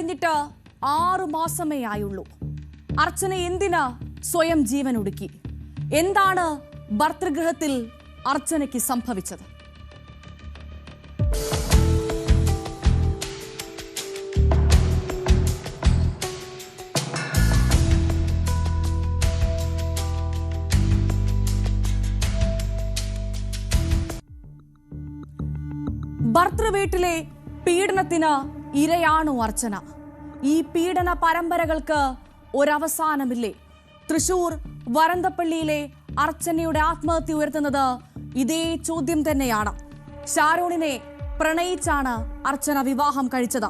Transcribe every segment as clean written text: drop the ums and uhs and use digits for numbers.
കഴിഞ്ഞിട്ട് 6 മാസമേ ആയുള്ളൂ. അർച്ചന എന്തിന് സ്വയം ജീവൻ ഒടുക്കി? എന്താണ് ഭർതൃഗൃഹത്തിൽ അർച്ചനയ്ക്ക് സംഭവിച്ചത്? ഭർതൃവീട്ടിലെ പീഡനത്തിന് ഇരയാണോ അർച്ചന? ഈ പീഡന പരമ്പരകൾക്ക് ഒരവസാനമില്ലേ? തൃശൂർ വരന്തപ്പള്ളിയിലെ അർച്ചനയുടെ ആത്മഹത്യ ഉയർത്തുന്നത് ഇതേ ചോദ്യം തന്നെയാണ്. ഷാരോണിനെ പ്രണയിച്ചാണ് അർച്ചന വിവാഹം കഴിച്ചത്.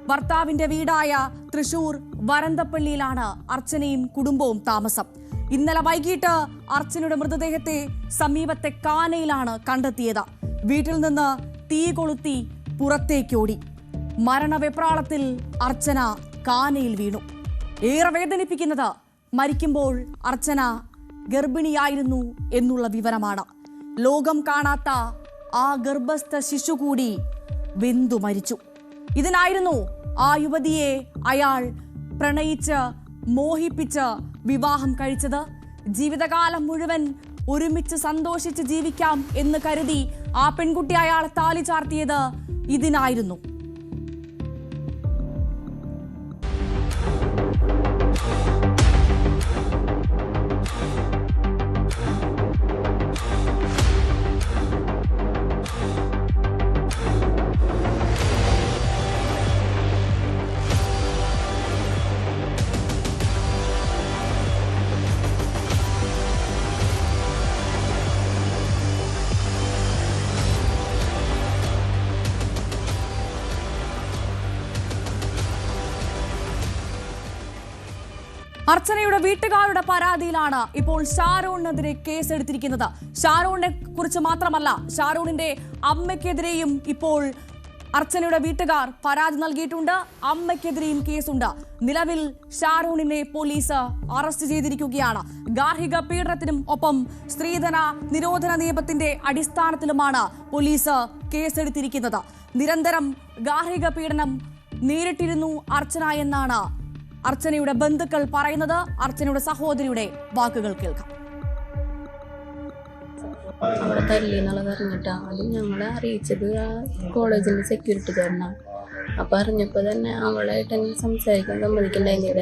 ഭർത്താവിന്റെ വീടായ തൃശൂർ വരന്തപ്പള്ളിയിലാണ് അർച്ചനയും കുടുംബവും താമസം. ഇന്നലെ വൈകിട്ട് അർച്ചനയുടെ മൃതദേഹത്തെ സമീപത്തെ കാനയിലാണ് കണ്ടെത്തിയത്. വീട്ടിൽ നിന്ന് തീ കൊളുത്തി പുറത്തേക്കോടി. മരണവെപ്രാളത്തിൽ അർച്ചന കാനയിൽ വീണു. ഏറെ വേദനിപ്പിക്കുന്നത് മരിക്കുമ്പോൾ അർച്ചന ഗർഭിണിയായിരുന്നു എന്നുള്ള വിവരമാണ്. ലോകം കാണാത്ത ആ ഗർഭസ്ഥ ശിശു കൂടി വെന്തു മരിച്ചു. ഇതിനായിരുന്നു ആ യുവതിയെ അയാൾ പ്രണയിച്ച് മോഹിപ്പിച്ച് വിവാഹം കഴിച്ചത്. ജീവിതകാലം മുഴുവൻ ഒരുമിച്ച് സന്തോഷിച്ച് ജീവിക്കാം എന്ന് കരുതി ആ പെൺകുട്ടി അയാളെ താലി ചാർത്തിയത് ഇതിനായിരുന്നു. അർച്ചനയുടെ വീട്ടുകാരുടെ പരാതിയിലാണ് ഇപ്പോൾ ഷാരോണിനെതിരെ കേസെടുത്തിരിക്കുന്നത്. ഷാരോണിനെ കുറിച്ച് മാത്രമല്ല, ഷാരോണിന്റെ അമ്മയ്ക്കെതിരെയും ഇപ്പോൾ അർച്ചനയുടെ വീട്ടുകാർ പരാതി നൽകിയിട്ടുണ്ട്. അമ്മയ്ക്കെതിരെയും കേസുണ്ട്. നിലവിൽ ഷാരോണിനെ പോലീസ് അറസ്റ്റ് ചെയ്തിരിക്കുകയാണ്. ഗാർഹിക പീഡനത്തിനും ഒപ്പം സ്ത്രീധന നിരോധന നിയമത്തിന്റെ അടിസ്ഥാനത്തിലുമാണ് പോലീസ് കേസെടുത്തിരിക്കുന്നത്. നിരന്തരം ഗാർഹിക പീഡനം നേരിട്ടിരുന്നു അർച്ചന എന്നാണ് അർച്ചനയുടെ ബന്ധുക്കൾ പറയുന്നത്. അർച്ചനയുടെ സഹോദരിയുടെ വാക്കുകൾ കേൾക്കാം. അവിടെ തല്ലി എന്നുള്ളത് അറിഞ്ഞിട്ടാണ് അത് ഞങ്ങളെ അറിയിച്ചത്. ആ കോളേജിന്റെ സെക്യൂരിറ്റി കാരനാണ്. അപ്പൊ അറിഞ്ഞപ്പോ തന്നെ അവളായിട്ട് എന്നെ സംസാരിക്കാൻ സമ്മതിക്കണ്ടായിരുന്നില്ല.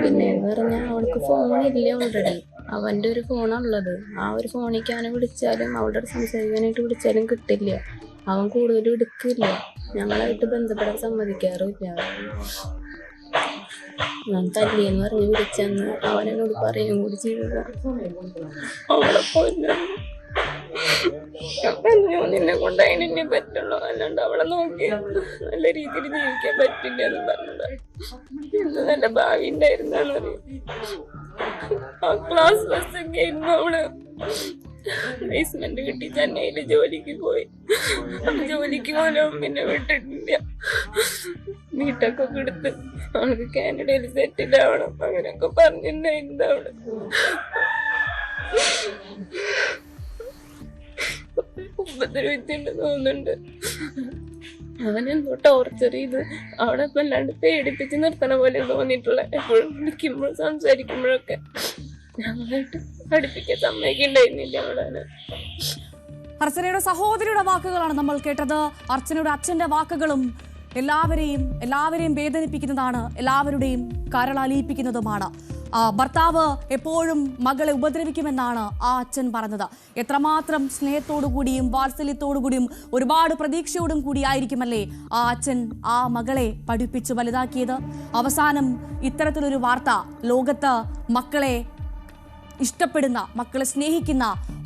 പിന്നെയെന്ന് പറഞ്ഞാൽ അവൾക്ക് ഫോണില്ല ഓൾറെഡി. അവന്റെ ഒരു ഫോണുള്ളത്. ആ ഒരു ഫോണിലേക്ക് വിളിച്ചാലും അവളുടെ സംസാരിക്കാനായിട്ട് വിളിച്ചാലും കിട്ടില്ല. അവൻ കൂടുതലും എടുക്കില്ല. ഞങ്ങളായിട്ട് ബന്ധപ്പെടാൻ സമ്മതിക്കാറില്ല. ഞാൻ തല്ലിയെന്ന് പറഞ്ഞ് വിളിച്ചെന്ന് അവനോട് പറയുകയും കൂടി ചെയ്തതാണ്. അവളെ നിന്നെ കൊണ്ട് അതിനെ പറ്റുള്ളൂ, അല്ലാണ്ട് അവളെ നോക്കി നല്ല രീതിയിൽ ജീവിക്കാൻ പറ്റില്ല എന്ന് പറഞ്ഞത്. എന്ത് നല്ല ഭാവി ഉണ്ടായിരുന്നാണ് അറിയാം. ആ ക്ലാസ് ബസ്സൊക്കെ ആയിരുന്നു. അവള് പ്ലേസ്മെന്റ് കിട്ടി ചെന്നൈയില് ജോലിക്ക് പോയി. ജോലിക്ക് പോലും പിന്നെ വിട്ടിട്ടില്ല. വീട്ടൊക്കെ എടുത്ത് അവൾക്ക് കാനഡയിൽ സെറ്റിൽ ആവണം അങ്ങനെയൊക്കെ പറഞ്ഞിട്ടുണ്ടായിരുന്നു. അവള് ഉപദ്രവിച്ചുണ്ട് തോന്നുന്നുണ്ട്. അവനെന്തോ ടോർച്ചർ ചെയ്ത് അവിടെ വല്ലാണ്ട് പേടിപ്പിച്ച് നിർത്തണ പോലെ തോന്നിയിട്ടുള്ള. എപ്പോഴും വിളിക്കുമ്പോഴും സംസാരിക്കുമ്പോഴൊക്കെ ഞങ്ങളായിട്ട് അടുപ്പിക്കാൻ സമ്മതിക്കുണ്ടായിരുന്നില്ല. അവളാണ് അർച്ചനയുടെ സഹോദരിയുടെ വാക്കുകളാണ് നമ്മൾ കേട്ടത്. അർച്ചനയുടെ അച്ഛന്റെ വാക്കുകളും എല്ലാവരെയും വേദനിപ്പിക്കുന്നതാണ്, എല്ലാവരുടെയും കരളലിയിപ്പിക്കുന്നതുമാണ്. ഭർത്താവ് എപ്പോഴും മകളെ ഉപദ്രവിക്കുമെന്നാണ് ആ അച്ഛൻ പറഞ്ഞത്. എത്രമാത്രം സ്നേഹത്തോടുകൂടിയും വാത്സല്യത്തോടുകൂടിയും ഒരുപാട് പ്രതീക്ഷയോടും കൂടിയായിരിക്കുമല്ലേ ആ അച്ഛൻ ആ മകളെ പഠിപ്പിച്ച് വലുതാക്കിയത്. അവസാനം ഇത്തരത്തിലൊരു വാർത്ത ലോകത്ത് മക്കളെ ഇഷ്ടപ്പെടുന്ന, മക്കളെ സ്നേഹിക്കുന്ന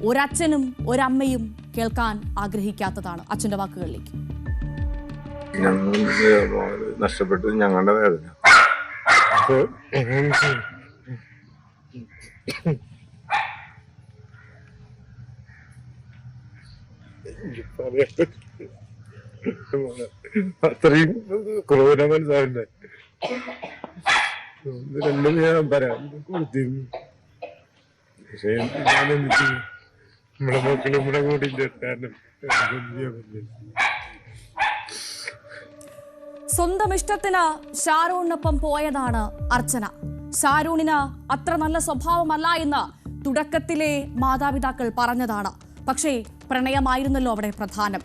ഒരച്ഛനും ഒരമ്മയും കേൾക്കാൻ ആഗ്രഹിക്കാത്തതാണ്. അച്ഛൻ്റെ വാക്കുകളിലേക്ക്. നഷ്ടപ്പെട്ടത് ഞങ്ങളുടെ വേദന. അത്രയും ക്രൂര മനസ്സാവില്ലേ. രണ്ടും ഞാൻ പറയാം കൊടുത്തിരുന്നു. പക്ഷെ ഞാനെന്നിട്ട് നമ്മളെ മക്കളും ഇവിടെ കൂടി കാരണം സ്വന്തം ഇഷ്ടത്തിന് ഷാരൂണിനൊപ്പം പോയതാണ് അർച്ചന. ഷാരൂണിന് അത്ര നല്ല സ്വഭാവമല്ല എന്ന് തുടക്കത്തിലെ മാതാപിതാക്കൾ പറഞ്ഞതാണ്. പക്ഷേ പ്രണയമായിരുന്നല്ലോ അവിടെ പ്രധാനം.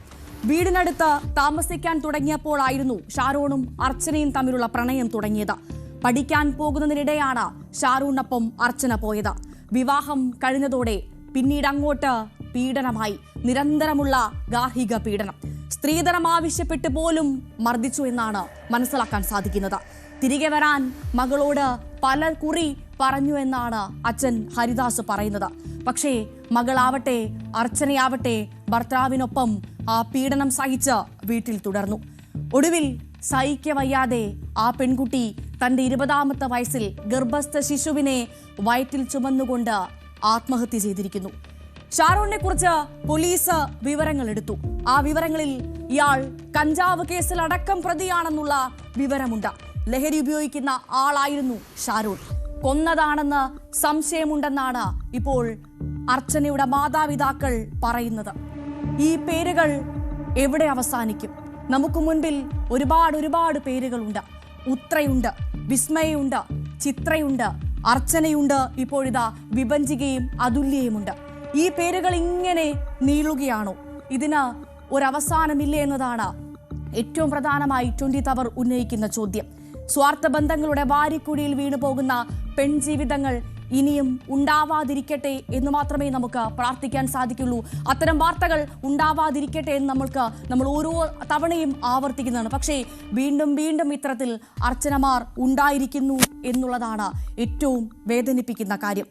വീടിനടുത്ത് താമസിക്കാൻ തുടങ്ങിയപ്പോഴായിരുന്നു ഷാരൂണും അർച്ചനയും തമ്മിലുള്ള പ്രണയം തുടങ്ങിയത്. പഠിക്കാൻ പോകുന്നതിനിടെയാണ് ഷാരൂണിനൊപ്പം അർച്ചന പോയത്. വിവാഹം കഴിഞ്ഞതോടെ പിന്നീട് അങ്ങോട്ട് പീഡനമായി, നിരന്തരമുള്ള ഗാർഹിക പീഡനം. സ്ത്രീധനം ആവശ്യപ്പെട്ട് പോലും മർദ്ദിച്ചു എന്നാണ് മനസ്സിലാക്കാൻ സാധിക്കുന്നത്. തിരികെ വരാൻ മകളോട് പല കുറി പറഞ്ഞു എന്നാണ് അച്ഛൻ ഹരിദാസ് പറയുന്നത്. പക്ഷേ മകളാവട്ടെ അർച്ചനയാവട്ടെ ഭർത്താവിനൊപ്പം ആ പീഡനം സഹിച്ച് വീട്ടിൽ തുടർന്നു. ഒടുവിൽ സഹിക്കവയ്യാതെ ആ പെൺകുട്ടി തന്റെ 20ാമത്തെ വയസ്സിൽ ഗർഭസ്ഥ ശിശുവിനെ വയറ്റിൽ ചുമന്നുകൊണ്ട് ആത്മഹത്യ ചെയ്തിരിക്കുന്നു. ഷാരൂണിനെ കുറിച്ച് പോലീസ് വിവരങ്ങൾ എടുത്തു. ആ വിവരങ്ങളിൽ ഇയാൾ കഞ്ചാവ് കേസിൽ അടക്കം പ്രതിയാണെന്നുള്ള വിവരമുണ്ട്. ലഹരി ഉപയോഗിക്കുന്ന ആളായിരുന്നു ഷാരൂൺ. കൊന്നതാണെന്ന് സംശയമുണ്ടെന്നാണ് ഇപ്പോൾ അർച്ചനയുടെ മാതാപിതാക്കൾ പറയുന്നത്. ഈ പേരുകൾ എവിടെ അവസാനിക്കും? നമുക്ക് മുൻപിൽ ഒരുപാട് പേരുകളുണ്ട്. ഉത്രയുണ്ട്, വിസ്മയുണ്ട്, ചിത്രയുണ്ട്, അർച്ചനയുണ്ട്, ഇപ്പോഴിതാ വിഭജികയും അതുല്യയുമുണ്ട്. ഈ പേരുകൾ ഇങ്ങനെ നീളുകയാണോ? ഇതിന് ഒരവസാനമില്ലേ എന്നതാണ് ഏറ്റവും പ്രധാനമായി 24 അവർ ഉന്നയിക്കുന്ന ചോദ്യം. സ്വാർത്ഥ ബന്ധങ്ങളുടെ വാരിക്കുഴിയിൽ വീണു പോകുന്ന പെൺജീവിതങ്ങൾ ഇനിയും ഉണ്ടാവാതിരിക്കട്ടെ എന്ന് മാത്രമേ നമുക്ക് പ്രാർത്ഥിക്കാൻ സാധിക്കുള്ളൂ. അത്തരം വാർത്തകൾ ഉണ്ടാവാതിരിക്കട്ടെ എന്ന് നമ്മൾ ഓരോ തവണയും ആവർത്തിക്കുന്നതാണ്. പക്ഷേ വീണ്ടും ഇത്തരത്തിൽ അർച്ചനമാർ ഉണ്ടായിരിക്കുന്നു എന്നുള്ളതാണ് ഏറ്റവും വേദനിപ്പിക്കുന്ന കാര്യം.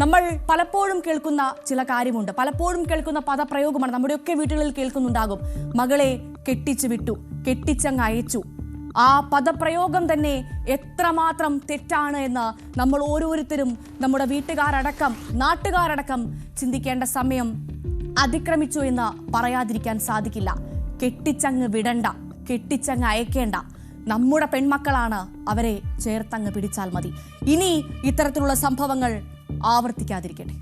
നമ്മൾ പലപ്പോഴും കേൾക്കുന്ന ചില കാര്യമുണ്ട്, പലപ്പോഴും കേൾക്കുന്ന പദപ്രയോഗമാണ്. നമ്മുടെയൊക്കെ വീടുകളിൽ കേൾക്കുന്നുണ്ടാകും, മകളെ കെട്ടിച്ചു വിട്ടു, കെട്ടിച്ചങ്ങ് അയച്ചു. ആ പദപ്രയോഗം തന്നെ എത്രമാത്രം തെറ്റാണ് എന്ന് നമ്മൾ ഓരോരുത്തരും, നമ്മുടെ വീട്ടുകാരടക്കം നാട്ടുകാരടക്കം ചിന്തിക്കേണ്ട സമയം അതിക്രമിച്ചു എന്ന് പറയാതിരിക്കാൻ സാധിക്കില്ല. കെട്ടിച്ചങ്ങ് വിടണ്ട, കെട്ടിച്ചങ്ങ് അയക്കേണ്ട. നമ്മുടെ പെൺമക്കളാണ്, അവരെ ചേർത്തങ്ങ് പിടിച്ചാൽ മതി. ഇനി ഇത്തരത്തിലുള്ള സംഭവങ്ങൾ ആവർത്തിക്കാതിരിക്കട്ടെ.